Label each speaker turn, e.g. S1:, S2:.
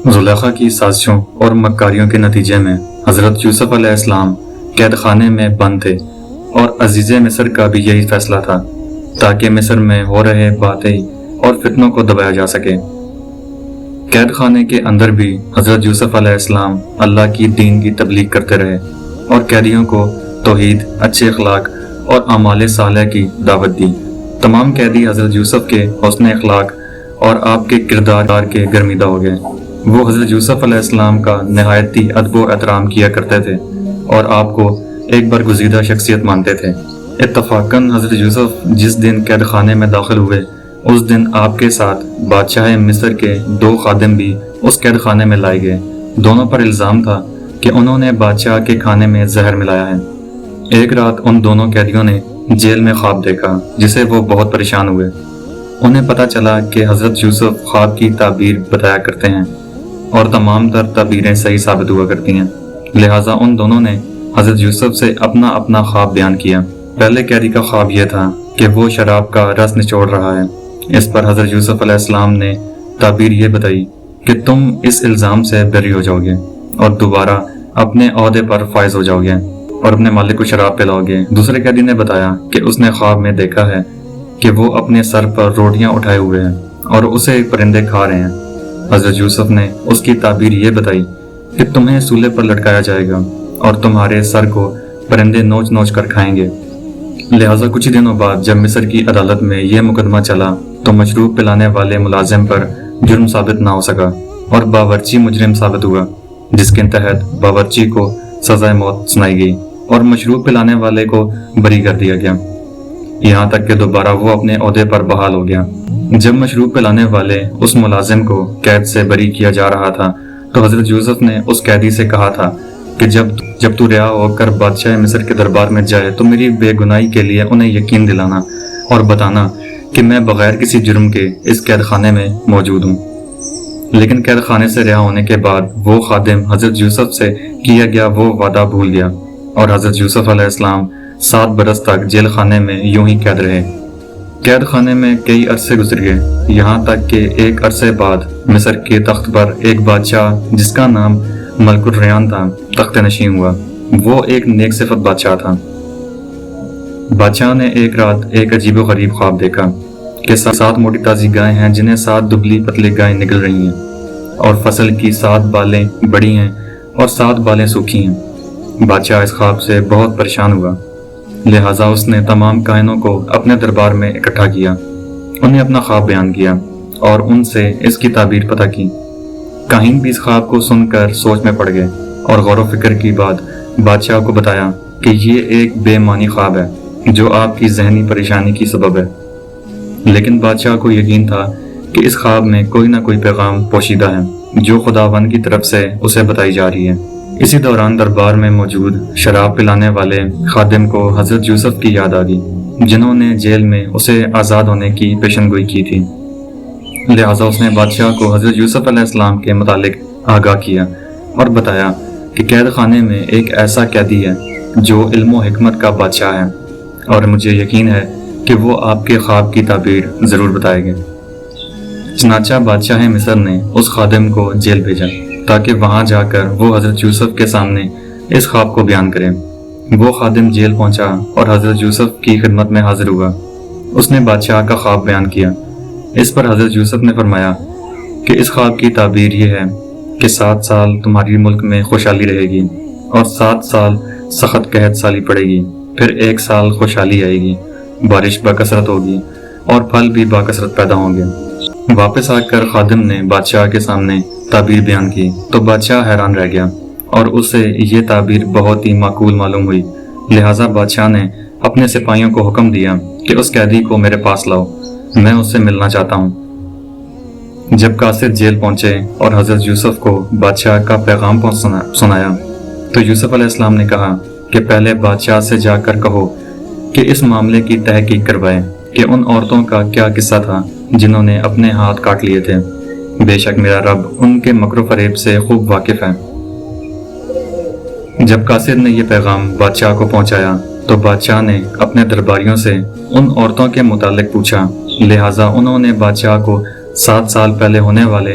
S1: زلیخا کی سازشوں اور مکاریوں کے نتیجے میں حضرت یوسف علیہ السلام قید خانے میں بند تھے، اور عزیز مصر کا بھی یہی فیصلہ تھا تاکہ مصر میں ہو رہے باطل اور فتنوں کو دبایا جا سکے۔ قید خانے کے اندر بھی حضرت یوسف علیہ السلام اللہ کی دین کی تبلیغ کرتے رہے اور قیدیوں کو توحید، اچھے اخلاق اور اعمال صالحہ کی دعوت دی۔ تمام قیدی حضرت یوسف کے حسن اخلاق اور آپ کے کردار کے گرمیدہ ہو گئے۔ وہ حضرت یوسف علیہ السلام کا نہایت ہی ادب و احترام کیا کرتے تھے اور آپ کو ایک برگزیدہ شخصیت مانتے تھے۔ اتفاقاً حضرت یوسف جس دن قید خانے میں داخل ہوئے، اس دن آپ کے ساتھ بادشاہ مصر کے 2 خادم بھی اس قید خانے میں لائے گئے۔ دونوں پر الزام تھا کہ انہوں نے بادشاہ کے کھانے میں زہر ملایا ہے۔ ایک رات ان دونوں قیدیوں نے جیل میں خواب دیکھا جسے وہ بہت پریشان ہوئے۔ انہیں پتہ چلا کہ حضرت یوسف خواب کی تعبیر بتایا کرتے ہیں اور تمام تر تعبیریں صحیح ثابت ہوا کرتی ہیں، لہٰذا ان دونوں نے حضرت یوسف سے اپنا اپنا خواب بیان کیا۔ پہلے قیدی کا خواب یہ تھا کہ وہ شراب کا رس نچوڑ رہا ہے۔ اس پر حضرت یوسف علیہ السلام نے تعبیر یہ بتائی کہ تم اس الزام سے بری ہو جاؤ گے اور دوبارہ اپنے عہدے پر فائز ہو جاؤ گے اور اپنے مالک کو شراب پلاؤ گے۔ دوسرے قیدی نے بتایا کہ اس نے خواب میں دیکھا ہے کہ وہ اپنے سر پر روٹیاں اٹھائے ہوئے ہیں اور اسے پرندے کھا رہے ہیں۔ حضرت یوسف نے اس کی تعبیر یہ بتائی کہ تمہیں سولے پر لٹکایا جائے گا اور تمہارے سر کو پرندے نوچ نوچ کر کھائیں گے۔ لہٰذا کچھ ہی دنوں بعد جب مصر کی عدالت میں یہ مقدمہ چلا تو مشروب پلانے والے ملازم پر جرم ثابت نہ ہو سکا اور باورچی مجرم ثابت ہوا، جس کے تحت باورچی کو سزائے موت سنائی گئی اور مشروب پلانے والے کو بری کر دیا گیا، یہاں تک کہ دوبارہ وہ اپنے عہدے پر بحال ہو گیا۔ جب مشروب پلانے والے اس ملازم کو قید سے بری کیا جا رہا تھا تو حضرت یوسف نے اس قیدی سے کہا تھا کہ جب تو رہا ہو کر بادشاہ مصر کے دربار میں جائے تو میری بے گناہی کے لیے انہیں یقین دلانا اور بتانا کہ میں بغیر کسی جرم کے اس قید خانے میں موجود ہوں۔ لیکن قید خانے سے رہا ہونے کے بعد وہ خادم حضرت یوسف سے کیا گیا وہ وعدہ بھول گیا اور حضرت یوسف علیہ السلام 7 برس تک جیل خانے میں یوں ہی قید رہے۔ قید خانے میں کئی عرصے گزر گئے، یہاں تک کہ ایک عرصے بعد مصر کے تخت پر ایک بادشاہ جس کا نام ملک الریان تھا تخت نشین ہوا۔ وہ ایک نیک صفت بادشاہ تھا۔ بادشاہ نے ایک رات ایک عجیب و غریب خواب دیکھا کہ 7 موٹی تازی گائیں ہیں جنہیں 7 دبلی پتلی گائیں نگل رہی ہیں، اور فصل کی 7 بالیں بڑی ہیں اور 7 بالیں سوکھی ہیں۔ بادشاہ اس خواب سے بہت پریشان ہوا، لہٰذا اس نے تمام کاہنوں کو اپنے دربار میں اکٹھا کیا، انہیں اپنا خواب بیان کیا اور ان سے اس کی تعبیر پتہ کی۔ کاہن بھی اس خواب کو سن کر سوچ میں پڑ گئے اور غور و فکر کی بعد بادشاہ کو بتایا کہ یہ ایک بے معنی خواب ہے جو آپ کی ذہنی پریشانی کی سبب ہے۔ لیکن بادشاہ کو یقین تھا کہ اس خواب میں کوئی نہ کوئی پیغام پوشیدہ ہے جو خداوند کی طرف سے اسے بتائی جا رہی ہے۔ اسی دوران دربار میں موجود شراب پلانے والے خادم کو حضرت یوسف کی یاد آ گئی جنہوں نے جیل میں اسے آزاد ہونے کی پیشن گوئی کی تھی، لہٰذا اس نے بادشاہ کو حضرت یوسف علیہ السلام کے متعلق آگاہ کیا اور بتایا کہ قید خانے میں ایک ایسا قیدی ہے جو علم و حکمت کا بادشاہ ہے اور مجھے یقین ہے کہ وہ آپ کے خواب کی تعبیر ضرور بتائے گا۔ چنانچہ بادشاہ مصر نے اس خادم کو جیل بھیجا تاکہ وہاں جا کر وہ حضرت یوسف کے سامنے اس خواب کو بیان کرے۔ وہ خادم جیل پہنچا اور حضرت یوسف کی خدمت میں حاضر ہوا۔ اس نے بادشاہ کا خواب بیان کیا۔ اس پر حضرت یوسف نے فرمایا کہ اس خواب کی تعبیر یہ ہے کہ 7 سال تمہاری ملک میں خوشحالی رہے گی اور 7 سال سخت قحط سالی پڑے گی، پھر 1 سال خوشحالی آئے گی، بارش باکثرت ہوگی اور پھل بھی باکثرت پیدا ہوں گے۔ واپس آ کر خادم نے بادشاہ کے سامنے تعبیر بیان کی تو بادشاہ حیران رہ گیا اور اسے یہ تعبیر بہت ہی معقول معلوم ہوئی، لہٰذا بادشاہ نے اپنے سپاہیوں کو حکم دیا کہ اس قیدی کو میرے پاس لاؤ، میں اس سے ملنا چاہتا ہوں۔ جب قاصد جیل پہنچے اور حضرت یوسف کو بادشاہ کا پیغام سنایا تو یوسف علیہ السلام نے کہا کہ پہلے بادشاہ سے جا کر کہو کہ اس معاملے کی تحقیق کروائے کہ ان عورتوں کا کیا قصہ تھا جنہوں نے اپنے ہاتھ کاٹ لیے تھے، بے شک میرا رب ان کے مکر و فریب سے خوب واقف ہے۔ جب قاصد نے یہ پیغام بادشاہ کو پہنچایا تو بادشاہ نے اپنے درباریوں سے ان عورتوں کے متعلق پوچھا، لہٰذا انہوں نے بادشاہ کو 7 سال پہلے ہونے والے